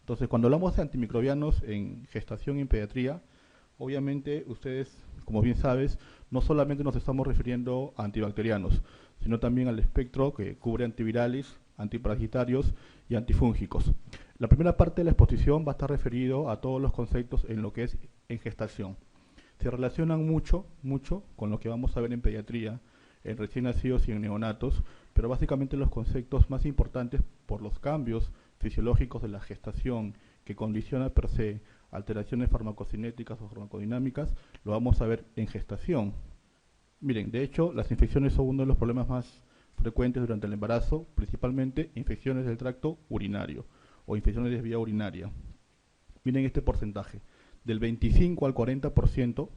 Entonces, cuando hablamos de antimicrobianos en gestación y en pediatría, obviamente ustedes, como bien sabes, no solamente nos estamos refiriendo a antibacterianos, sino también al espectro que cubre antivirales, antiparasitarios y antifúngicos. La primera parte de la exposición va a estar referido a todos los conceptos en lo que es en gestación. Se relacionan mucho con lo que vamos a ver en pediatría, en recién nacidos y en neonatos, pero básicamente los conceptos más importantes por los cambios fisiológicos de la gestación que condiciona per se alteraciones farmacocinéticas o farmacodinámicas, lo vamos a ver en gestación. Miren, de hecho, las infecciones son uno de los problemas más frecuentes durante el embarazo, principalmente infecciones del tracto urinario o infecciones de vía urinaria. Miren este porcentaje, del 25 al 40%,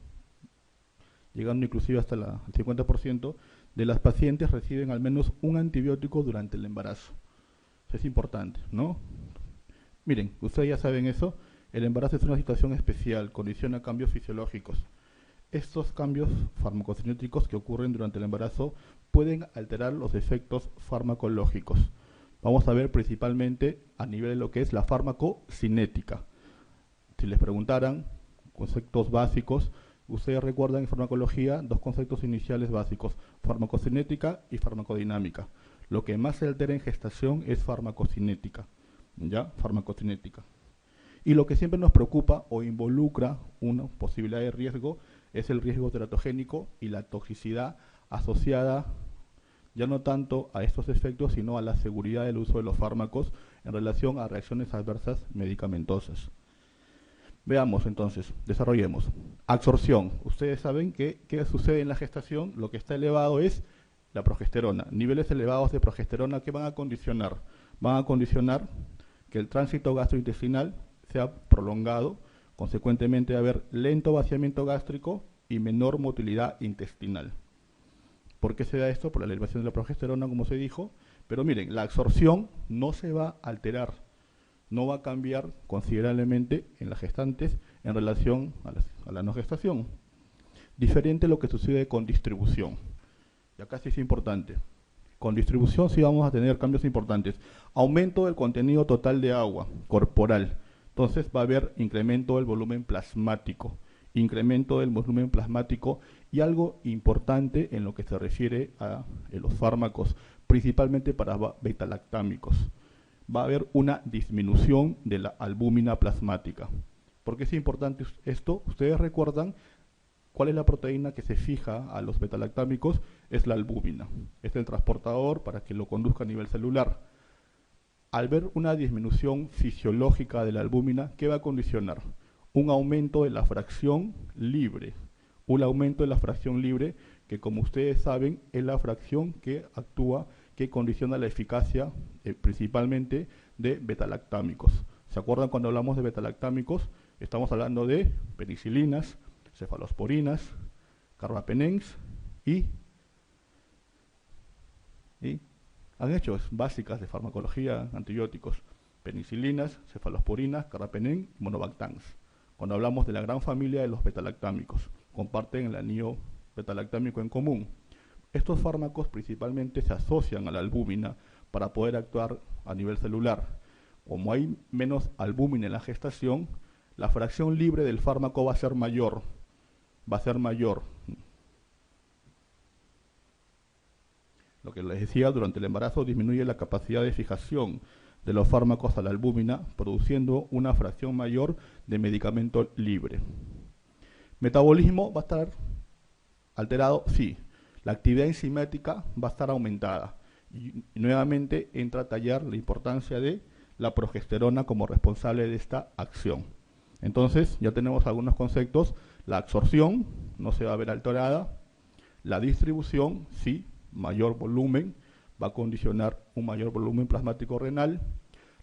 llegando inclusive hasta el 50%, de las pacientes reciben al menos un antibiótico durante el embarazo. Eso es importante, ¿no? Miren, ustedes ya saben eso, el embarazo es una situación especial, condiciona cambios fisiológicos. Estos cambios farmacocinéticos que ocurren durante el embarazo pueden alterar los efectos farmacológicos. Vamos a ver principalmente a nivel de lo que es la farmacocinética. Si les preguntaran conceptos básicos, ustedes recuerdan en farmacología dos conceptos iniciales básicos, farmacocinética y farmacodinámica. Lo que más se altera en gestación es farmacocinética, ¿ya? Farmacocinética. Y lo que siempre nos preocupa o involucra una posibilidad de riesgo es el riesgo teratogénico y la toxicidad asociada ya no tanto a estos efectos, sino a la seguridad del uso de los fármacos en relación a reacciones adversas medicamentosas. Veamos entonces, desarrollemos. Absorción. Ustedes saben que qué sucede en la gestación, lo que está elevado es la progesterona. Niveles elevados de progesterona que van a condicionar. Van a condicionar que el tránsito gastrointestinal sea prolongado, consecuentemente va a haber lento vaciamiento gástrico y menor motilidad intestinal. ¿Por qué se da esto? Por la elevación de la progesterona, como se dijo. Pero miren, la absorción no se va a alterar, no va a cambiar considerablemente en las gestantes en relación a la no gestación. Diferente a lo que sucede con distribución. Y acá sí es importante. Con distribución sí vamos a tener cambios importantes. Aumento del contenido total de agua corporal. Entonces va a haber incremento del volumen plasmático. Incremento del volumen plasmático y algo importante en lo que se refiere a los fármacos, principalmente para betalactámicos. Va a haber una disminución de la albúmina plasmática. ¿Por qué es importante esto? Ustedes recuerdan cuál es la proteína que se fija a los betalactámicos, es la albúmina. Es el transportador para que lo conduzca a nivel celular. Al ver una disminución fisiológica de la albúmina, ¿qué va a condicionar? Un aumento de la fracción libre. Un aumento de la fracción libre que, como ustedes saben, es la fracción que actúa, que condiciona la eficacia principalmente de betalactámicos. ¿Se acuerdan cuando hablamos de betalactámicos? Estamos hablando de penicilinas, cefalosporinas, carbapenems y han hecho básicas de farmacología, antibióticos, penicilinas, cefalosporinas, carbapenem y monobactans. Cuando hablamos de la gran familia de los betalactámicos, comparten el anillo betalactámico en común. Estos fármacos principalmente se asocian a la albúmina para poder actuar a nivel celular. Como hay menos albúmina en la gestación, la fracción libre del fármaco va a ser mayor. Lo que les decía, durante el embarazo disminuye la capacidad de fijación de los fármacos a la albúmina, produciendo una fracción mayor de medicamento libre. ¿Metabolismo va a estar alterado? Sí. La actividad enzimática va a estar aumentada. Y nuevamente entra a tallar la importancia de la progesterona como responsable de esta acción. Entonces, ya tenemos algunos conceptos. La absorción no se va a ver alterada. La distribución, sí, mayor volumen, va a condicionar un mayor volumen plasmático renal.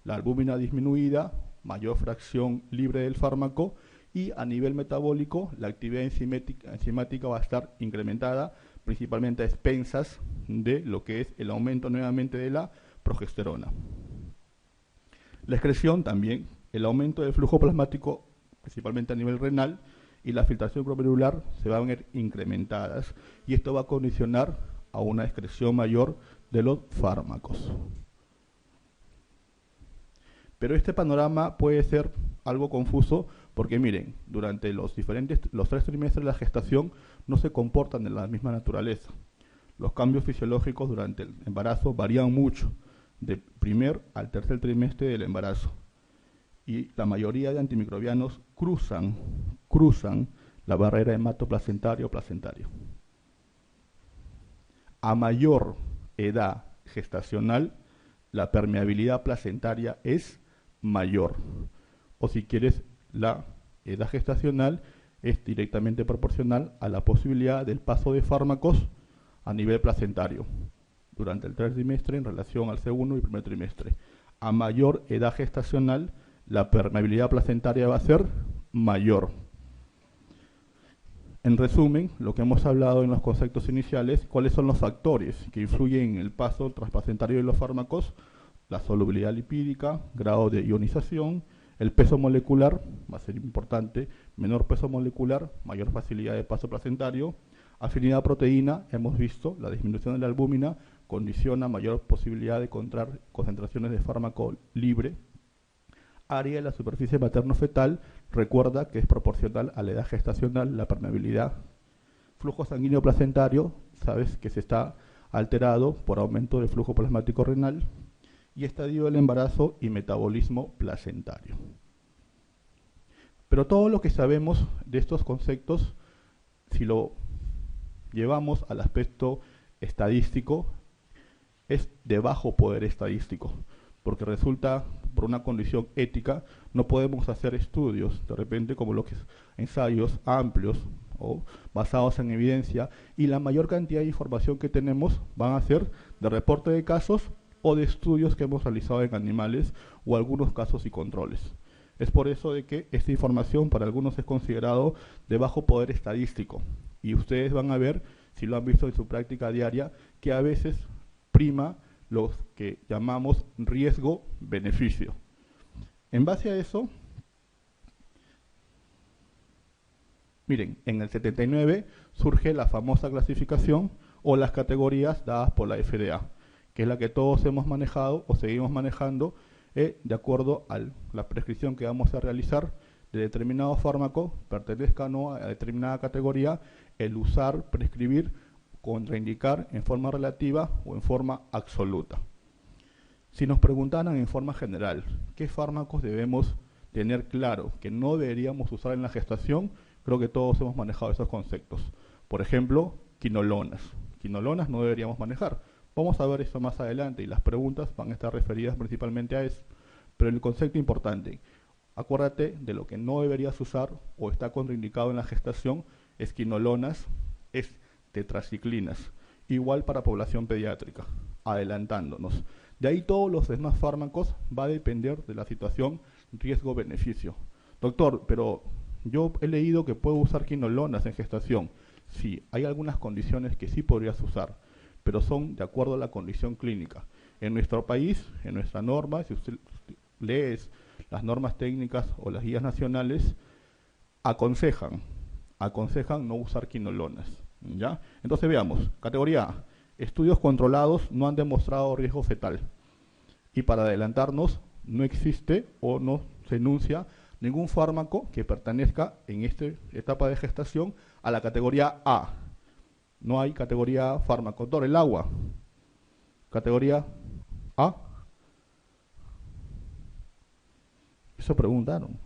La albúmina disminuida, mayor fracción libre del fármaco. Y a nivel metabólico, la actividad enzimática va a estar incrementada, principalmente a expensas de lo que es el aumento nuevamente de la progesterona. La excreción también, el aumento del flujo plasmático, principalmente a nivel renal, y la filtración glomerular se van a ver incrementadas, y esto va a condicionar a una excreción mayor de los fármacos. Pero este panorama puede ser algo confuso porque miren, durante los 3 trimestres de la gestación no se comportan de la misma naturaleza. Los cambios fisiológicos durante el embarazo varían mucho, del primer al tercer trimestre del embarazo. Y la mayoría de antimicrobianos cruzan la barrera hematoplacentario-placentario. A mayor edad gestacional, la permeabilidad placentaria es mayor. O si quieres, la edad gestacional es directamente proporcional a la posibilidad del paso de fármacos a nivel placentario durante el tercer trimestre en relación al segundo y primer trimestre. A mayor edad gestacional, la permeabilidad placentaria va a ser mayor. En resumen, lo que hemos hablado en los conceptos iniciales, ¿cuáles son los factores que influyen en el paso transplacentario de los fármacos? La solubilidad lipídica, grado de ionización, el peso molecular, va a ser importante, menor peso molecular, mayor facilidad de paso placentario, afinidad a proteína, hemos visto, la disminución de la albúmina condiciona mayor posibilidad de encontrar concentraciones de fármaco libre. Área de la superficie materno-fetal, recuerda que es proporcional a la edad gestacional, la permeabilidad. Flujo sanguíneo placentario, sabes que se está alterado por aumento del flujo plasmático renal. Y estadio del embarazo y metabolismo placentario. Pero todo lo que sabemos de estos conceptos, si lo llevamos al aspecto estadístico, es de bajo poder estadístico, porque resulta, por una condición ética, no podemos hacer estudios, de repente como los ensayos amplios o basados en evidencia, y la mayor cantidad de información que tenemos van a ser de reporte de casos o de estudios que hemos realizado en animales o algunos casos y controles. Es por eso de que esta información para algunos es considerado de bajo poder estadístico, y ustedes van a ver, si lo han visto en su práctica diaria, que a veces prima lo que llamamos riesgo-beneficio. En base a eso, miren, en el 79 surge la famosa clasificación o las categorías dadas por la FDA, que es la que todos hemos manejado o seguimos manejando de acuerdo a la prescripción que vamos a realizar de determinado fármaco, pertenezca o no a determinada categoría, el usar, prescribir, contraindicar en forma relativa o en forma absoluta. Si nos preguntaran en forma general, ¿qué fármacos debemos tener claro que no deberíamos usar en la gestación? Creo que todos hemos manejado esos conceptos. Por ejemplo, quinolonas. Quinolonas no deberíamos manejar. Vamos a ver esto más adelante y las preguntas van a estar referidas principalmente a eso. Pero el concepto importante, acuérdate de lo que no deberías usar o está contraindicado en la gestación, es quinolonas, es tetraciclinas. Igual para población pediátrica, adelantándonos. De ahí todos los demás fármacos va a depender de la situación riesgo-beneficio. Doctor, pero yo he leído que puedo usar quinolonas en gestación. Sí, hay algunas condiciones que sí podrías usar, pero son de acuerdo a la condición clínica. En nuestro país, en nuestra norma, si usted lees las normas técnicas o las guías nacionales, aconsejan no usar quinolonas, ¿ya? Entonces veamos, categoría A, estudios controlados no han demostrado riesgo fetal. Y para adelantarnos, no existe o no se enuncia ningún fármaco que pertenezca en esta etapa de gestación a la categoría A. No hay categoría A fármaco. Doctor, el agua. Categoría A. Eso preguntaron.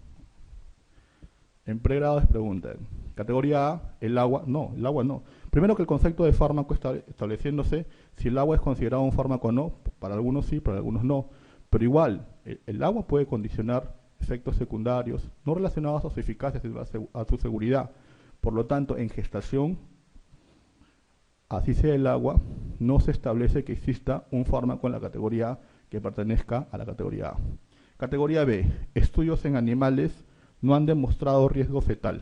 En pregrado les preguntan. Categoría A, el agua. No, el agua no. Primero que el concepto de fármaco está estableciéndose si el agua es considerado un fármaco o no. Para algunos sí, para algunos no. Pero igual, el agua puede condicionar efectos secundarios no relacionados a su eficacia, sino a su seguridad. Por lo tanto, en gestación, así sea el agua, no se establece que exista un fármaco en la categoría A que pertenezca a la categoría A. Categoría B, estudios en animales no han demostrado riesgo fetal,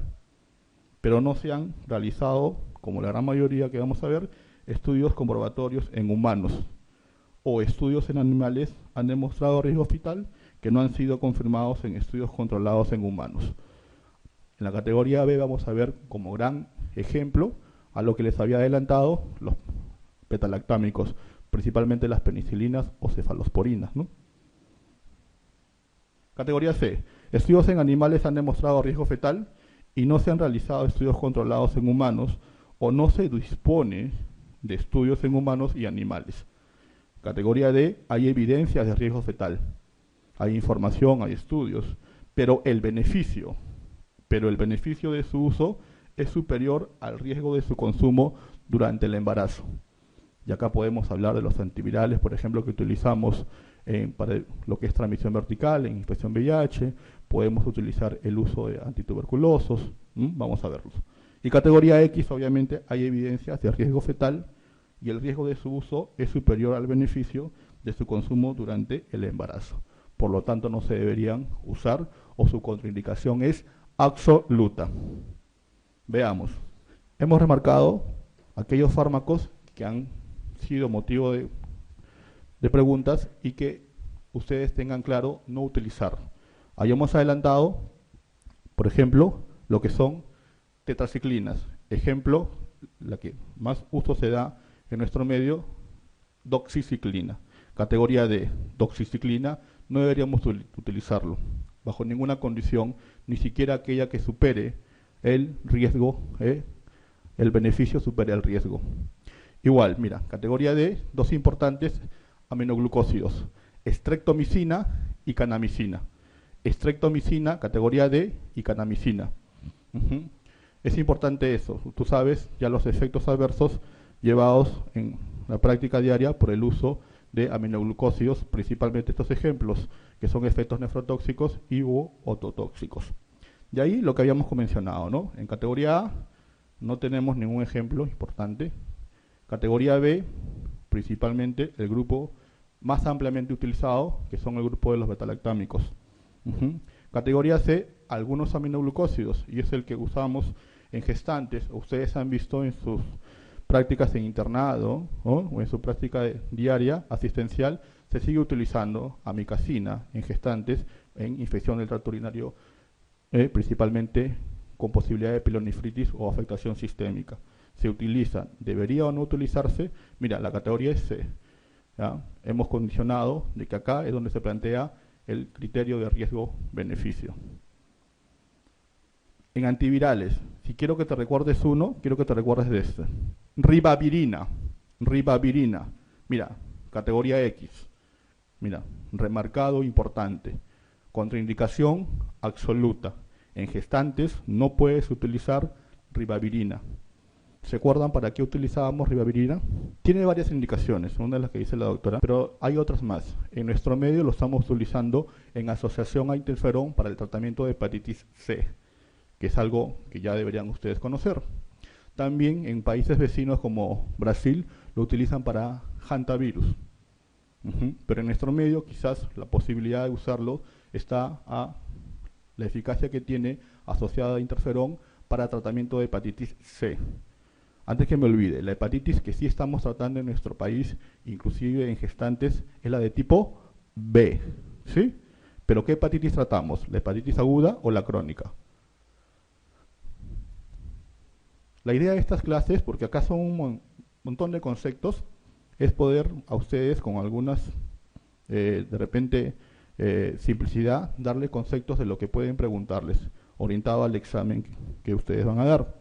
pero no se han realizado, como la gran mayoría que vamos a ver, estudios comprobatorios en humanos, o estudios en animales han demostrado riesgo fetal que no han sido confirmados en estudios controlados en humanos. En la categoría B vamos a ver como gran ejemplo a lo que les había adelantado los betalactámicos, principalmente las penicilinas o cefalosporinas, ¿no? Categoría C. Estudios en animales han demostrado riesgo fetal y no se han realizado estudios controlados en humanos o no se dispone de estudios en humanos y animales. Categoría D. Hay evidencias de riesgo fetal. Hay información, hay estudios, pero el beneficio de su uso es superior al riesgo de su consumo durante el embarazo. Y acá podemos hablar de los antivirales, por ejemplo, que utilizamos para lo que es transmisión vertical, en infección VIH, podemos utilizar el uso de antituberculosos, vamos a verlos. Y categoría X, obviamente, hay evidencias de riesgo fetal y el riesgo de su uso es superior al beneficio de su consumo durante el embarazo. Por lo tanto, no se deberían usar o su contraindicación es absoluta. Veamos. Hemos remarcado aquellos fármacos que han sido motivo de preguntas y que ustedes tengan claro no utilizar. Hayamos adelantado, por ejemplo, lo que son tetraciclinas. Ejemplo, la que más uso se da en nuestro medio, doxiciclina. Categoría D, doxiciclina, no deberíamos utilizarlo bajo ninguna condición, ni siquiera aquella que supere el riesgo, el beneficio supere el riesgo. Igual, mira, categoría D, dos importantes aminoglucósidos, estreptomicina y canamicina. Estreptomicina, categoría D, y canamicina. Es importante eso, tú sabes ya los efectos adversos llevados en la práctica diaria por el uso de aminoglucósidos, principalmente estos ejemplos, que son efectos nefrotóxicos y u ototóxicos. De ahí lo que habíamos mencionado, ¿no? En categoría A no tenemos ningún ejemplo importante. Categoría B, principalmente el grupo más ampliamente utilizado, que son el grupo de los betalactámicos. Categoría C, algunos aminoglucósidos, y es el que usamos en gestantes. Ustedes han visto en sus prácticas en internado, ¿no? O en su práctica diaria asistencial, se sigue utilizando amicacina en gestantes en infección del tracto urinario, principalmente con posibilidad de pilonefritis o afectación sistémica. Se utiliza, debería o no utilizarse. Mira, la categoría es C. ¿Ya? Hemos condicionado de que acá es donde se plantea el criterio de riesgo-beneficio. En antivirales, si quiero que te recuerdes uno, quiero que te recuerdes de este. Ribavirina. Mira, categoría X. Mira, remarcado importante. Contraindicación absoluta. En gestantes no puedes utilizar ribavirina. ¿Se acuerdan para qué utilizábamos ribavirina? Tiene varias indicaciones, una de las que dice la doctora, pero hay otras más. En nuestro medio lo estamos utilizando en asociación a interferón para el tratamiento de hepatitis C, que es algo que ya deberían ustedes conocer. También en países vecinos como Brasil lo utilizan para hantavirus. Pero en nuestro medio quizás la posibilidad de usarlo está a la eficacia que tiene asociada a interferón para tratamiento de hepatitis C. Antes que me olvide, la hepatitis que sí estamos tratando en nuestro país, inclusive en gestantes, es la de tipo B, ¿sí? ¿Pero qué hepatitis tratamos? ¿La hepatitis aguda o la crónica? La idea de estas clases, porque acá son un montón de conceptos, es poder a ustedes con algunas, de repente, simplicidad, darle conceptos de lo que pueden preguntarles, orientado al examen que ustedes van a dar.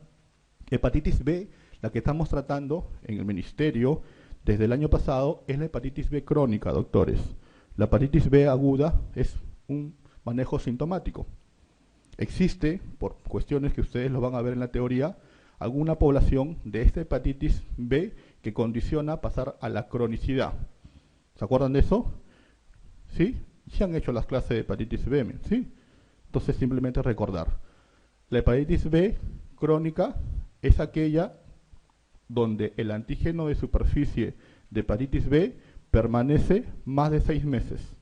Hepatitis B, la que estamos tratando en el ministerio desde el año pasado, es la hepatitis B crónica, doctores. La hepatitis B aguda es un manejo sintomático. Existe, por cuestiones que ustedes lo van a ver en la teoría, alguna población de esta hepatitis B que condiciona pasar a la cronicidad. ¿Se acuerdan de eso? ¿Sí? Ya han hecho las clases de hepatitis B, ¿sí? Entonces simplemente recordar. La hepatitis B crónica es aquella donde el antígeno de superficie de hepatitis B permanece más de 6 meses.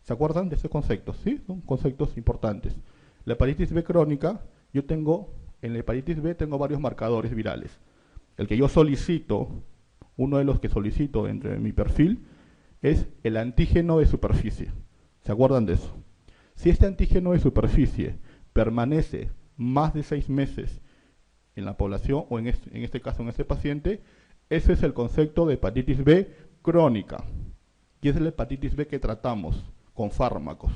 ¿Se acuerdan de esos conceptos? ¿Sí? Son conceptos importantes. La hepatitis B crónica, en la hepatitis B tengo varios marcadores virales. El que yo solicito, uno de los que solicito dentro de mi perfil, es el antígeno de superficie. ¿Se acuerdan de eso? Si este antígeno de superficie permanece más de 6 meses en la población, o en este caso en este paciente, ese es el concepto de hepatitis B crónica. Y es la hepatitis B que tratamos con fármacos.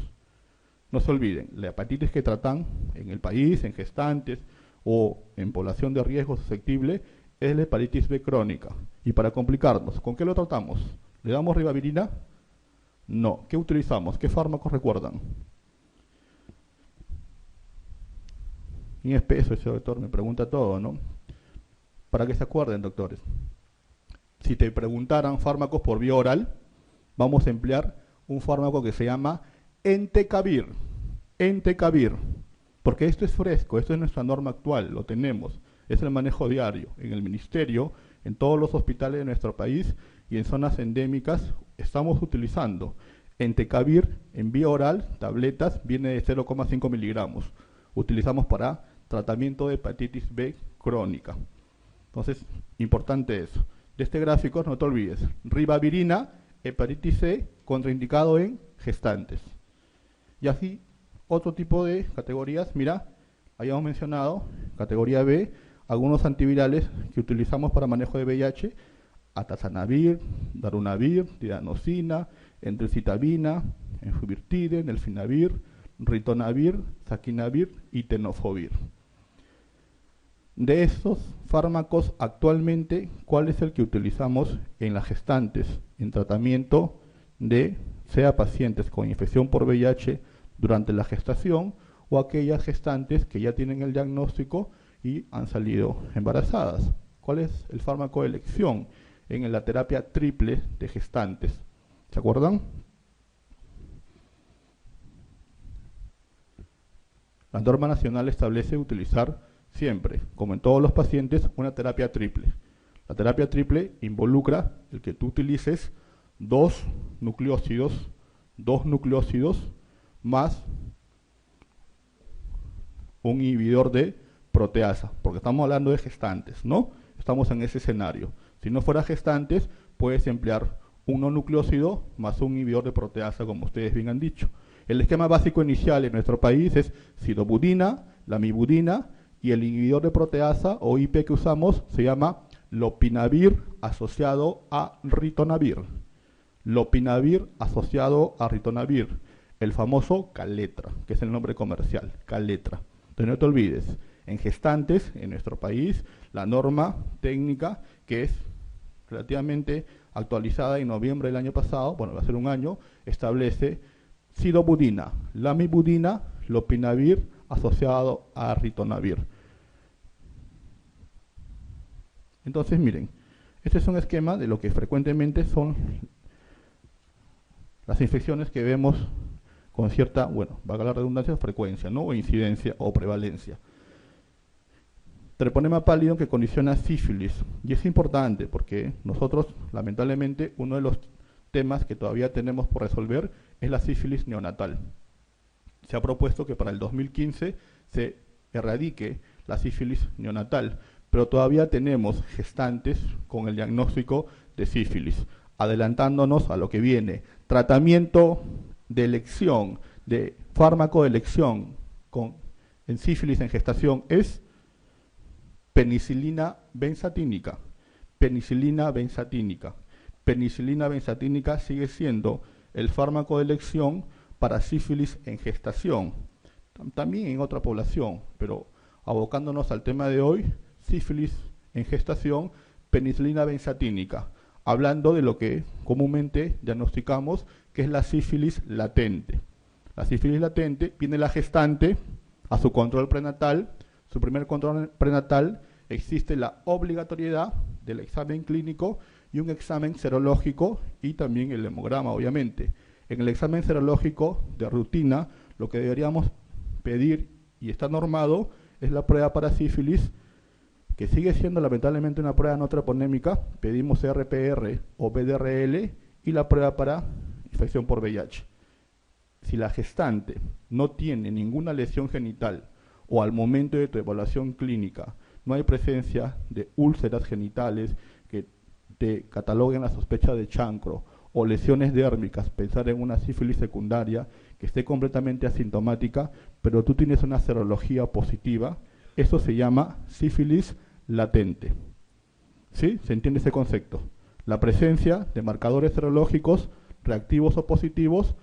No se olviden, la hepatitis que tratan en el país, en gestantes o en población de riesgo susceptible, es la hepatitis B crónica. Y para complicarnos, ¿con qué lo tratamos? ¿Le damos ribavirina? No. ¿Qué utilizamos? ¿Qué fármacos recuerdan? Bien espeso ese doctor, me pregunta todo, ¿no? Para que se acuerden, doctores. Si te preguntaran fármacos por vía oral, vamos a emplear un fármaco que se llama Entecavir. Entecavir. Porque esto es fresco, esto es nuestra norma actual, lo tenemos. Es el manejo diario. En el ministerio, en todos los hospitales de nuestro país y en zonas endémicas, estamos utilizando Entecavir en vía oral, tabletas, viene de 0,5 miligramos. Utilizamos para tratamiento de hepatitis B crónica. Entonces, importante eso. De este gráfico, no te olvides, ribavirina, hepatitis C, contraindicado en gestantes. Y así, otro tipo de categorías, mira, habíamos mencionado, categoría B, algunos antivirales que utilizamos para manejo de VIH, atazanavir, darunavir, tiranocina, endricitabina, enfuvirtide, nelfinavir, ritonavir, saquinavir y tenofovir. De estos fármacos actualmente, ¿cuál es el que utilizamos en las gestantes en tratamiento de sea pacientes con infección por VIH durante la gestación o aquellas gestantes que ya tienen el diagnóstico y han salido embarazadas? ¿Cuál es el fármaco de elección en la terapia triple de gestantes? ¿Se acuerdan? La norma nacional establece utilizar siempre, como en todos los pacientes, una terapia triple. La terapia triple involucra el que tú utilices dos nucleócidos más un inhibidor de proteasa, porque estamos hablando de gestantes, ¿no? Estamos en ese escenario. Si no fuera gestantes, puedes emplear un no nucleócido más un inhibidor de proteasa, como ustedes bien han dicho. El esquema básico inicial en nuestro país es sidobudina, lamivudina, y el inhibidor de proteasa o IP que usamos se llama lopinavir asociado a ritonavir. Lopinavir asociado a ritonavir, el famoso Caletra, que es el nombre comercial, Caletra. Entonces no te olvides, en gestantes, en nuestro país, la norma técnica, que es relativamente actualizada en noviembre del año pasado, bueno, va a ser un año, establece sidobudina, lamivudina, lopinavir asociado a ritonavir. Entonces, miren, este es un esquema de lo que frecuentemente son las infecciones que vemos con cierta, bueno, valga la redundancia, frecuencia, ¿no? O incidencia o prevalencia. Treponema pálido que condiciona sífilis. Y es importante porque nosotros, lamentablemente, uno de los temas que todavía tenemos por resolver es la sífilis neonatal. Se ha propuesto que para el 2015 se erradique la sífilis neonatal, pero todavía tenemos gestantes con el diagnóstico de sífilis. Adelantándonos a lo que viene, tratamiento de elección, de fármaco de elección en sífilis en gestación es penicilina benzatínica. Penicilina benzatínica. Penicilina benzatínica sigue siendo el fármaco de elección para sífilis en gestación, también en otra población, pero abocándonos al tema de hoy, sífilis en gestación, penicilina benzatínica, hablando de lo que comúnmente diagnosticamos, que es la sífilis latente. La sífilis latente viene la gestante a su control prenatal, su primer control prenatal, existe la obligatoriedad del examen clínico y un examen serológico y también el hemograma, obviamente. En el examen serológico de rutina, lo que deberíamos pedir y está normado es la prueba para sífilis, que sigue siendo lamentablemente una prueba no treponémica. Pedimos RPR o BDRL y la prueba para infección por VIH. Si la gestante no tiene ninguna lesión genital o al momento de tu evaluación clínica no hay presencia de úlceras genitales que te cataloguen la sospecha de chancro o lesiones dérmicas, pensar en una sífilis secundaria que esté completamente asintomática, pero tú tienes una serología positiva, eso se llama sífilis latente. ¿Sí? ¿Se entiende ese concepto? La presencia de marcadores serológicos reactivos o positivos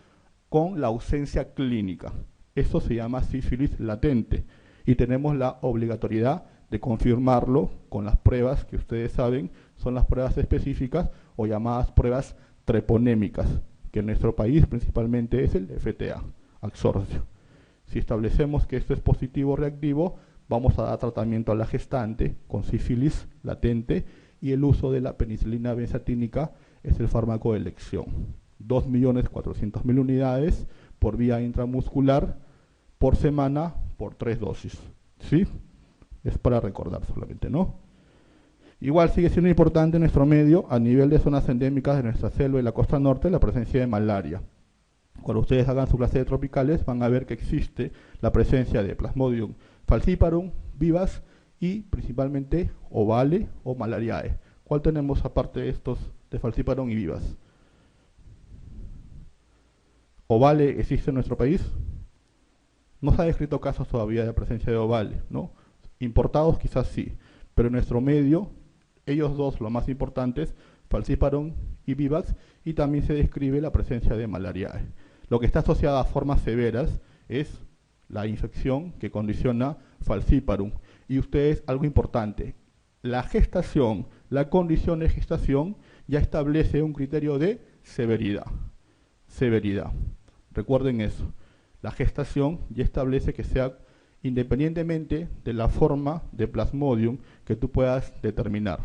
con la ausencia clínica. Esto se llama sífilis latente y tenemos la obligatoriedad de confirmarlo con las pruebas que ustedes saben son las pruebas específicas o llamadas pruebas treponémicas, que en nuestro país principalmente es el FTA, absorcio. Si establecemos que esto es positivo o reactivo, vamos a dar tratamiento a la gestante con sífilis latente y el uso de la penicilina benzatínica es el fármaco de elección. 2.400.000 unidades por vía intramuscular por semana por 3 dosis. ¿Sí? Es para recordar solamente, ¿no? Igual sigue siendo importante en nuestro medio, a nivel de zonas endémicas de nuestra selva y la costa norte, la presencia de malaria. Cuando ustedes hagan su clase de tropicales van a ver que existe la presencia de Plasmodium falciparum, vivas y principalmente ovale o malariae. ¿Cuál tenemos aparte de estos de falciparum y vivas? ¿Ovale existe en nuestro país? No se ha descrito casos todavía de presencia de ovale, ¿no? Importados quizás sí, pero en nuestro medio, ellos dos, los más importantes, falciparum y vivax, y también se describe la presencia de malariae. Lo que está asociado a formas severas es la infección que condiciona falciparum. Y ustedes, algo importante, la gestación, la condición de gestación ya establece un criterio de severidad. Severidad. Recuerden eso. La gestación ya establece que sea independientemente de la forma de Plasmodium que tú puedas determinar.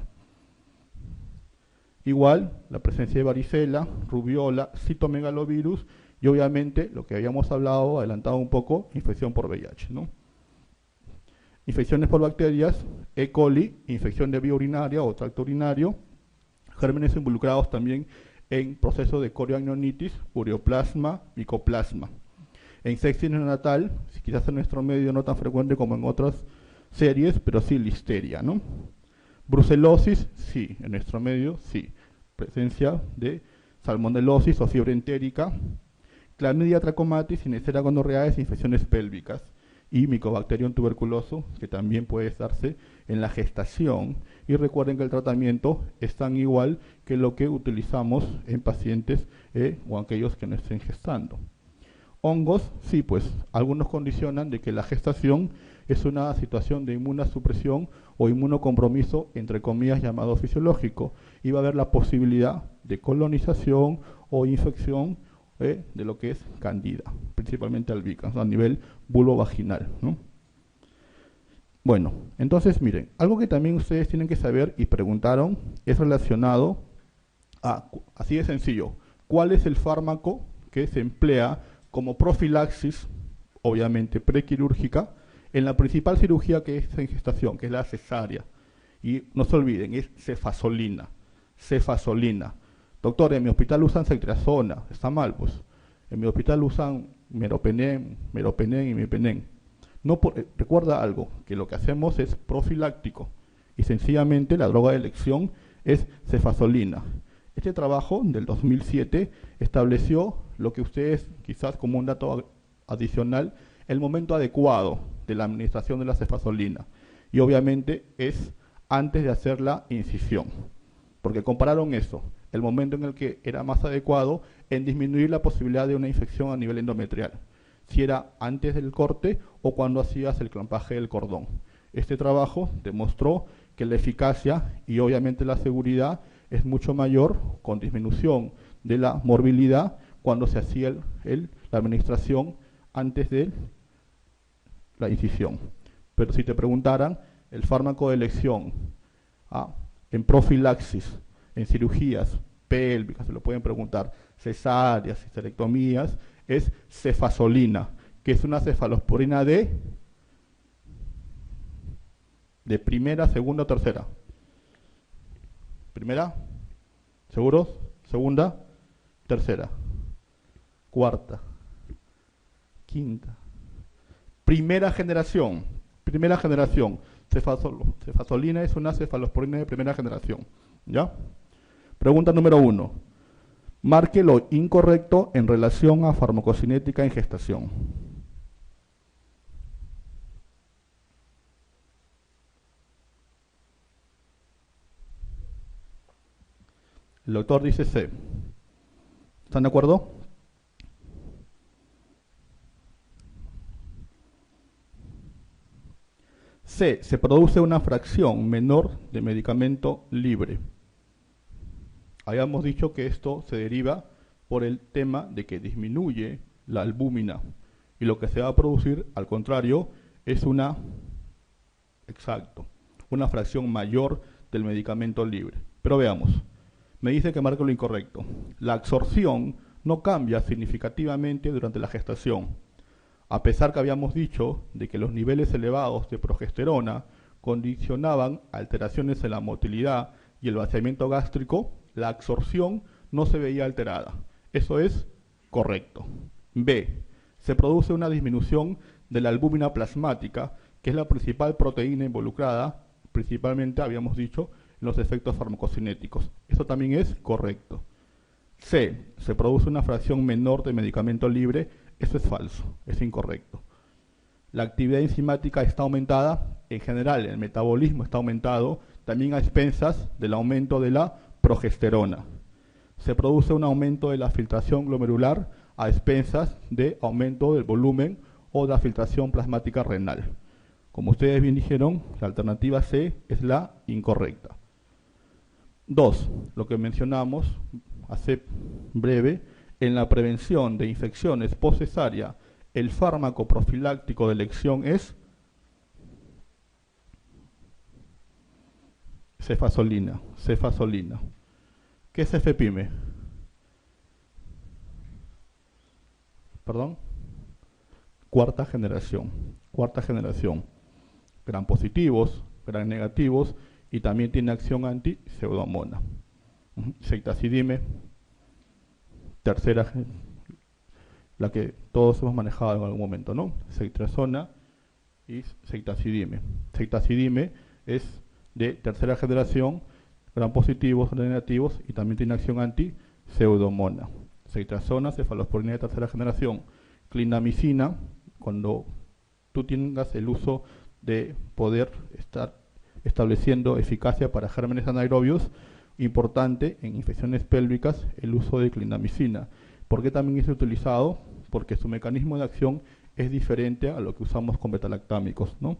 Igual, la presencia de varicela, rubiola, citomegalovirus y obviamente, lo que habíamos hablado, adelantado un poco, infección por VIH, ¿no? Infecciones por bacterias, E. coli, infección de vía urinaria o tracto urinario, gérmenes involucrados también en procesos de corioamnionitis, ureoplasma, micoplasma. En sepsis neonatal, quizás en nuestro medio no tan frecuente como en otras series, pero sí listeria, ¿no? Brucelosis, sí, en nuestro medio, sí. Presencia de salmonelosis o fiebre entérica, clamidia trachomatis, Neisseria gonorrhoeae, infecciones pélvicas y Mycobacterium tuberculoso, que también puede darse en la gestación. Y recuerden que el tratamiento es tan igual que lo que utilizamos en pacientes o aquellos que no estén gestando. Hongos, sí, pues algunos condicionan de que la gestación es una situación de inmunosupresión o inmunocompromiso, entre comillas, llamado fisiológico, y va a haber la posibilidad de colonización o infección de lo que es candida, principalmente albicans, a nivel vulvovaginal, ¿no? Bueno, entonces miren, algo que también ustedes tienen que saber y preguntaron es relacionado a, así de sencillo, ¿cuál es el fármaco que se emplea como profilaxis, obviamente prequirúrgica, en la principal cirugía que es en gestación, que es la cesárea? Y no se olviden, es cefazolina. Cefazolina. Doctor, en mi hospital usan ceftriaxona. Está mal, pues. En mi hospital usan meropenem y mepenem. No recuerda algo, que lo que hacemos es profiláctico. Y sencillamente la droga de elección es cefazolina. Este trabajo del 2007 estableció lo que ustedes, quizás como un dato adicional, el momento adecuado de la administración de la cefazolina. Y obviamente es antes de hacer la incisión. Porque compararon eso, el momento en el que era más adecuado en disminuir la posibilidad de una infección a nivel endometrial. Si era antes del corte o cuando hacías el clampaje del cordón. Este trabajo demostró que la eficacia y obviamente la seguridad es mucho mayor con disminución de la morbilidad cuando se hacía la administración antes de la incisión. Pero si te preguntaran, el fármaco de elección en profilaxis, en cirugías pélvicas, se lo pueden preguntar, cesáreas, histerectomías, es cefazolina, que es una cefalosporina de primera, segunda o tercera. Primera, ¿seguros? Segunda, tercera, cuarta, quinta. Primera generación. Cefazolina es una cefalosporina de primera generación. ¿Ya? Pregunta número 1. Marque lo incorrecto en relación a farmacocinética en gestación. El doctor dice C. ¿Están de acuerdo? C. Se produce una fracción menor de medicamento libre. Habíamos dicho que esto se deriva por el tema de que disminuye la albúmina. Y lo que se va a producir, al contrario, es una fracción mayor del medicamento libre. Pero veamos, me dice que marco lo incorrecto. La absorción no cambia significativamente durante la gestación, a pesar que habíamos dicho de que los niveles elevados de progesterona condicionaban alteraciones en la motilidad y el vaciamiento gástrico. La absorción no se veía alterada. Eso es correcto. B. Se produce una disminución de la albúmina plasmática, que es la principal proteína involucrada, principalmente, habíamos dicho, en los efectos farmacocinéticos. Eso también es correcto. C. Se produce una fracción menor de medicamento libre. Eso es falso, es incorrecto. La actividad enzimática está aumentada, en general el metabolismo está aumentado, también a expensas del aumento de la progesterona. Se produce un aumento de la filtración glomerular a expensas de aumento del volumen o de la filtración plasmática renal. Como ustedes bien dijeron, la alternativa C es la incorrecta. 2. Lo que mencionamos hace breve, en la prevención de infecciones postcesárea, el fármaco profiláctico de elección es cefazolina. ¿Qué es cefepime? Perdón. Cuarta generación. Gram positivos, gram negativos, y también tiene acción anti-pseudomona. Ceftazidime, tercera, la que todos hemos manejado en algún momento, ¿no? Ceftriaxona y ceftazidime. Ceftazidime es de tercera generación, gram positivos, gram negativos, y también tiene acción anti-pseudomona. Ceftriaxona, cefalosporina de tercera generación. Clindamicina, cuando tú tengas el uso de poder estar estableciendo eficacia para gérmenes anaerobios, importante en infecciones pélvicas el uso de clindamicina. ¿Por qué también es utilizado? Porque su mecanismo de acción es diferente a lo que usamos con betalactámicos, ¿no?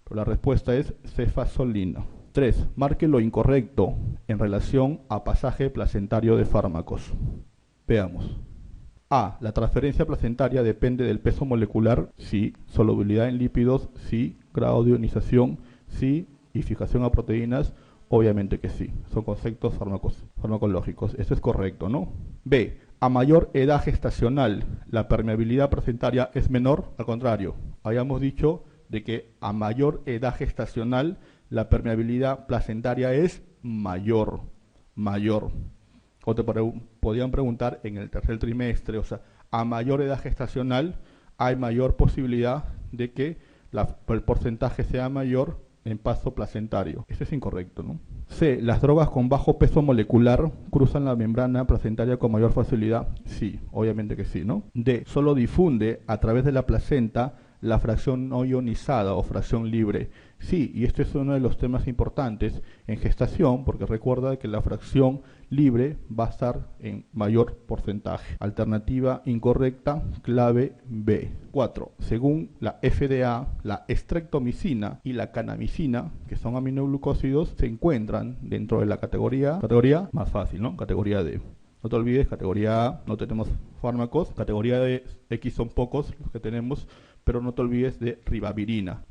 Pero la respuesta es cefazolina. 3. Marque lo incorrecto en relación a pasaje placentario de fármacos. Veamos. A. La transferencia placentaria depende del peso molecular, sí. Solubilidad en lípidos, sí. Grado de ionización, sí. Y fijación a proteínas, obviamente que sí. Son conceptos farmacológicos. Eso es correcto, ¿no? B. A mayor edad gestacional, la permeabilidad placentaria es menor. Al contrario, habíamos dicho de que a mayor edad gestacional, la permeabilidad placentaria es mayor. O te podían preguntar en el tercer trimestre, o sea, a mayor edad gestacional hay mayor posibilidad de que el porcentaje sea mayor en paso placentario. Eso es incorrecto, ¿no? C. Las drogas con bajo peso molecular cruzan la membrana placentaria con mayor facilidad. Sí, obviamente que sí, ¿no? D. Solo difunde a través de la placenta la fracción no ionizada o fracción libre. Sí, y este es uno de los temas importantes en gestación, porque recuerda que la fracción libre va a estar en mayor porcentaje. Alternativa incorrecta, clave B. 4. Según la FDA, la estreptomicina y la kanamicina, que son aminoglucósidos, se encuentran dentro de la categoría más fácil, ¿no? Categoría D. No te olvides, categoría A no tenemos fármacos, categoría de X son pocos los que tenemos, pero no te olvides de ribavirina.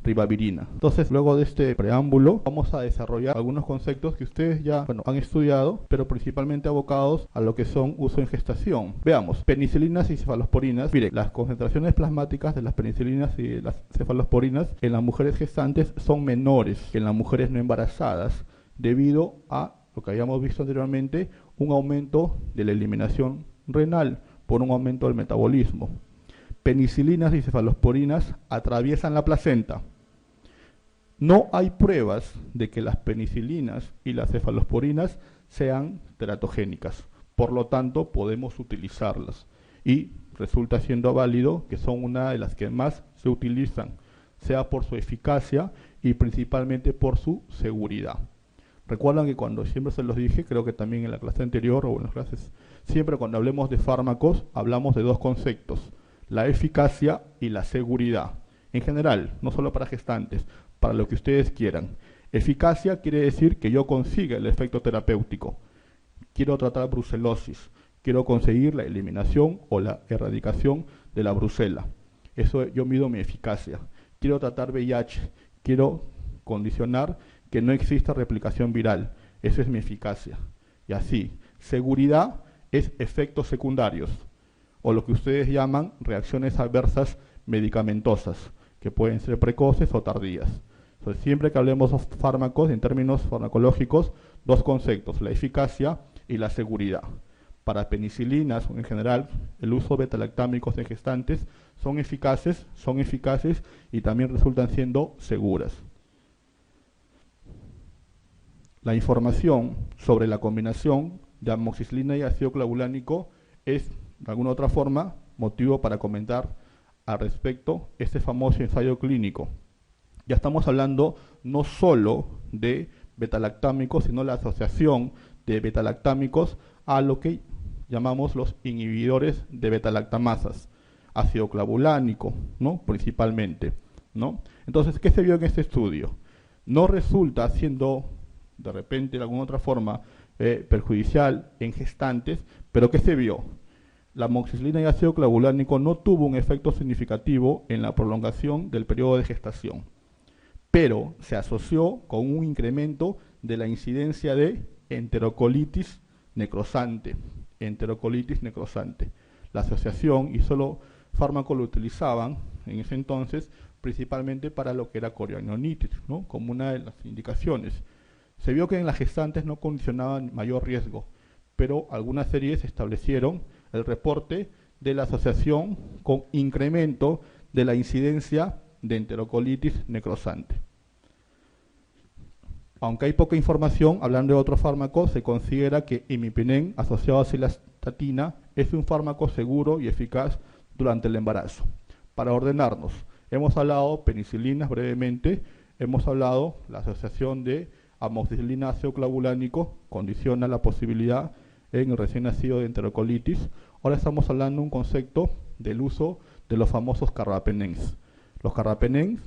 Entonces, luego de este preámbulo, vamos a desarrollar algunos conceptos que ustedes ya han estudiado, pero principalmente abocados a lo que son uso en gestación. Veamos, penicilinas y cefalosporinas. Miren, las concentraciones plasmáticas de las penicilinas y de las cefalosporinas en las mujeres gestantes son menores que en las mujeres no embarazadas, debido a lo que habíamos visto anteriormente, un aumento de la eliminación renal por un aumento del metabolismo. Penicilinas y cefalosporinas atraviesan la placenta. No hay pruebas de que las penicilinas y las cefalosporinas sean teratogénicas. Por lo tanto, podemos utilizarlas. Y resulta siendo válido que son una de las que más se utilizan, sea por su eficacia y principalmente por su seguridad. Recuerdan que cuando siempre se los dije, creo que también en la clase anterior o en las clases, siempre cuando hablemos de fármacos, hablamos de dos conceptos: la eficacia y la seguridad. en general, no solo para gestantes, para lo que ustedes quieran. Eficacia quiere decir que yo consiga el efecto terapéutico. Quiero tratar brucelosis, quiero conseguir la eliminación o la erradicación de la brucela. Eso yo mido mi eficacia. Quiero tratar VIH, quiero condicionar que no exista replicación viral. Eso es mi eficacia. Y así, seguridad es efectos secundarios, o lo que ustedes llaman reacciones adversas medicamentosas, que pueden ser precoces o tardías. Entonces, siempre que hablemos de fármacos, en términos farmacológicos, dos conceptos, la eficacia y la seguridad. Para penicilinas, en general, el uso de beta-lactámicos en gestantes son eficaces y también resultan siendo seguras. La información sobre la combinación de amoxicilina y ácido clavulánico es, de alguna otra forma, motivo para comentar al respecto este famoso ensayo clínico. Ya estamos hablando no solo de beta-lactámicos, sino la asociación de beta-lactámicos a lo que llamamos los inhibidores de beta-lactamasas, ácido clavulánico, ¿no? Principalmente, ¿no? Entonces, ¿qué se vio en este estudio? No resulta siendo, de repente, de alguna otra forma, perjudicial en gestantes, pero ¿qué se vio? La amoxicilina y ácido clavulánico no tuvo un efecto significativo en la prolongación del periodo de gestación, pero se asoció con un incremento de la incidencia de enterocolitis necrosante. La asociación, y solo fármacos lo utilizaban en ese entonces, principalmente para lo que era corionionitis, ¿no? Como una de las indicaciones. Se vio que en las gestantes no condicionaban mayor riesgo, pero algunas series establecieron el reporte de la asociación con incremento de la incidencia de enterocolitis necrosante. Aunque hay poca información, hablando de otros fármacos, se considera que imipenem asociado a cilastatina es un fármaco seguro y eficaz durante el embarazo. Para ordenarnos, hemos hablado penicilinas brevemente, hemos hablado la asociación de amoxicilina ácido clavulánico, condiciona la posibilidad en el recién nacido de enterocolitis. Ahora estamos hablando de un concepto del uso de los famosos carbapenens. Los carbapenens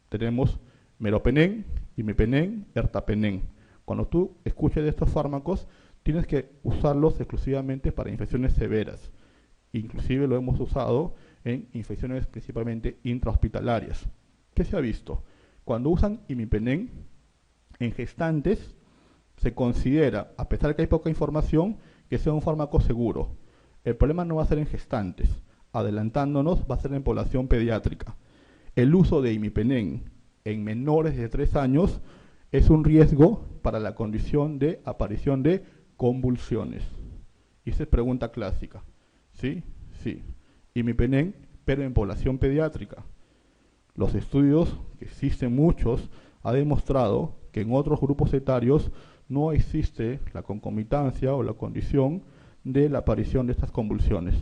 tenemos meropenem, imipenem, ertapenem. Cuando tú escuches de estos fármacos, tienes que usarlos exclusivamente para infecciones severas. Inclusive lo hemos usado en infecciones principalmente intrahospitalarias. ¿Qué se ha visto? Cuando usan imipenem en gestantes, se considera, a pesar de que hay poca información, que sea un fármaco seguro. El problema no va a ser en gestantes. Adelantándonos, va a ser en población pediátrica. El uso de imipenem en menores de 3 años es un riesgo para la condición de aparición de convulsiones. Y esa es pregunta clásica. ¿Sí? Sí. Imipenem, pero en población pediátrica. Los estudios, que existen muchos, ha demostrado que en otros grupos etarios no existe la concomitancia o la condición de la aparición de estas convulsiones.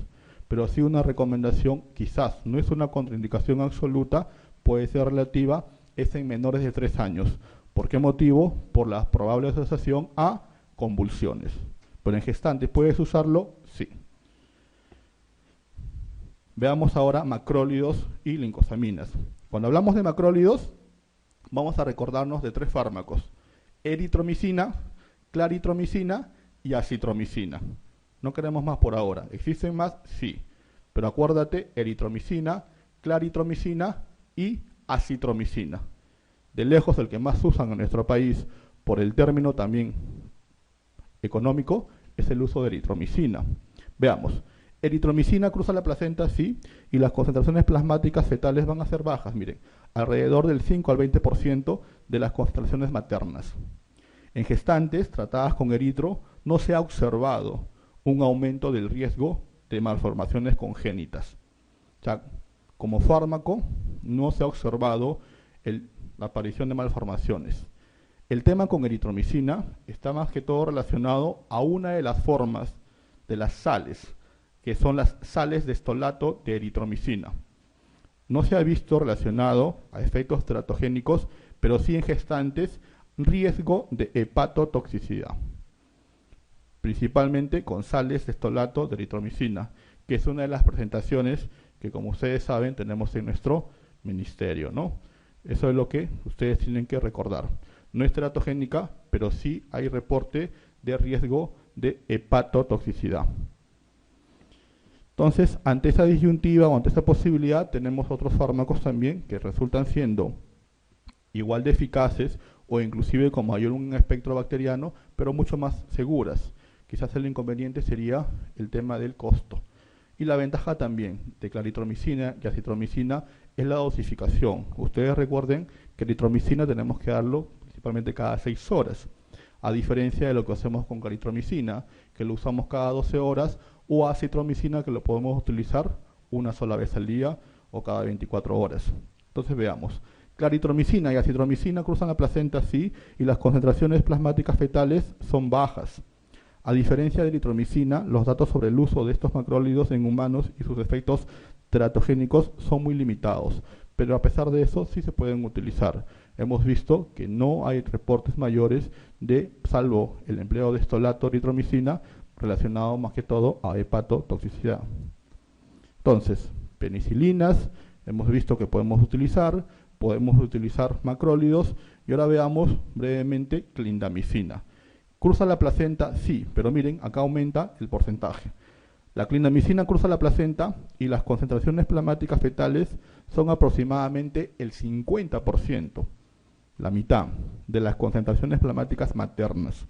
Pero sí una recomendación, quizás no es una contraindicación absoluta, puede ser relativa, es en menores de 3 años. ¿Por qué motivo? Por la probable asociación a convulsiones. Pero en gestantes, ¿puedes usarlo? Sí. Veamos ahora macrólidos y lincosaminas. Cuando hablamos de macrólidos, vamos a recordarnos de 3 fármacos: eritromicina, claritromicina y acitromicina. No queremos más por ahora. ¿Existen más? Sí. Pero acuérdate, eritromicina, claritromicina y acitromicina. De lejos el que más usan en nuestro país, por el término también económico, es el uso de eritromicina. Veamos. Eritromicina cruza la placenta, sí, y las concentraciones plasmáticas fetales van a ser bajas, miren, alrededor del 5 al 20% de las concentraciones maternas. En gestantes tratadas con eritro no se ha observado un aumento del riesgo de malformaciones congénitas. O sea, como fármaco no se ha observado la aparición de malformaciones. El tema con eritromicina está más que todo relacionado a una de las formas de las sales, que son las sales de estolato de eritromicina. No se ha visto relacionado a efectos teratogénicos, pero sí en gestantes riesgo de hepatotoxicidad, principalmente con sales de estolato de eritromicina, que es una de las presentaciones que, como ustedes saben, tenemos en nuestro ministerio, ¿no? Eso es lo que ustedes tienen que recordar. No es teratogénica, pero sí hay reporte de riesgo de hepatotoxicidad. Entonces, ante esa disyuntiva o ante esa posibilidad, tenemos otros fármacos también que resultan siendo igual de eficaces o inclusive con mayor un espectro bacteriano, pero mucho más seguras. Quizás el inconveniente sería el tema del costo. Y la ventaja también de claritromicina y acitromicina es la dosificación. Ustedes recuerden que eritromicina tenemos que darlo principalmente cada 6 horas, a diferencia de lo que hacemos con claritromicina, que lo usamos cada 12 horas, o acitromicina, que lo podemos utilizar una sola vez al día o cada 24 horas. Entonces veamos. Claritromicina y acitromicina cruzan la placenta, sí, y las concentraciones plasmáticas fetales son bajas. A diferencia de eritromicina, los datos sobre el uso de estos macrólidos en humanos y sus efectos teratogénicos son muy limitados, pero a pesar de eso sí se pueden utilizar. Hemos visto que no hay reportes mayores de, salvo el empleo de estolato eritromicina, relacionado más que todo a hepatotoxicidad. Entonces, penicilinas, hemos visto que podemos utilizar macrólidos, y ahora veamos brevemente clindamicina. ¿Cruza la placenta? Sí, pero miren, acá aumenta el porcentaje. La clindamicina cruza la placenta y las concentraciones plasmáticas fetales son aproximadamente el 50%, la mitad de las concentraciones plasmáticas maternas.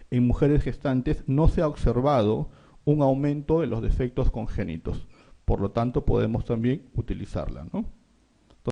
En mujeres gestantes no se ha observado un aumento de los defectos congénitos, por lo tanto podemos también utilizarla, ¿no?